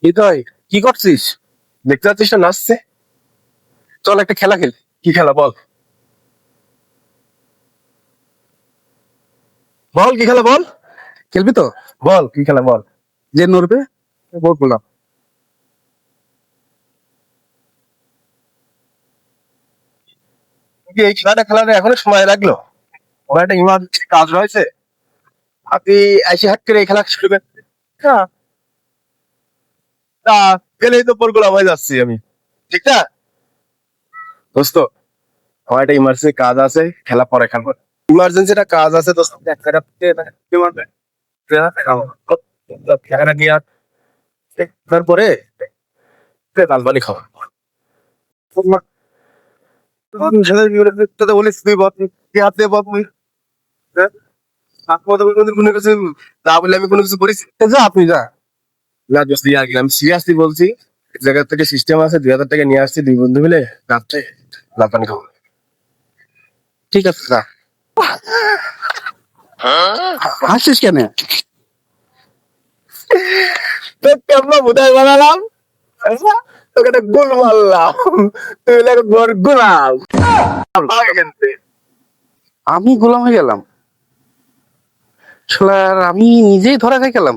হৃদয়, কি করছিস? দেখতে পাচ্ছিস না নাচছে? চল একটা খেলা খেলি। কি খেলা বল? বল কি খেলা বল? খেলবি তো? বল কি খেলা বল? যে নড়বে ভোট বললাম। কি এই খেলাটা খেলাটা এখনো সময় লাগলো? আমার একটা ইমার্জেন্সি কাজ রয়েছে। আপনি এসে হাট করে এই খেলা শুরু করেন। হ্যাঁ, তা গেলেই তো পরগুলো হয়ে যাচ্ছি আমি। ঠিক না? দোস্ত, আমার একটা ইমার্জেন্সি কাজ আছে, খেলা পরে খেলবো। ইমার্জেন্সি একটা কাজ আছে দোস্ত, এক টাকা কি মারবে? টাকাটা নিয়ে আর তারপরে লালবানি খাওয়া। বলিস তুই বল, কি হাতে বল তুই? হ্যাঁ? আপনার কোনো কিছু না বলে আমি কোনো কিছু করিস? যা আপনি যা। না দোস্ত, আর কি আমি সিরিয়াসলি বলছি। এক জায়গা থেকে সিস্টেম আছে, 2,000 টাকা নিয়ে আসছি, দুই বন্ধু মিলে রাত্রে লালপানি খাবো। ঠিক আছে যা। হাসিস কেন? তো কেমন বোধহয় বানালাম, তোকে একটা গোল মারলাম, তুই হলে একটা গোলাম। আমি গোলাম হয়ে গেলাম? শালার আমি নিজেই ধরা খাই গেলাম।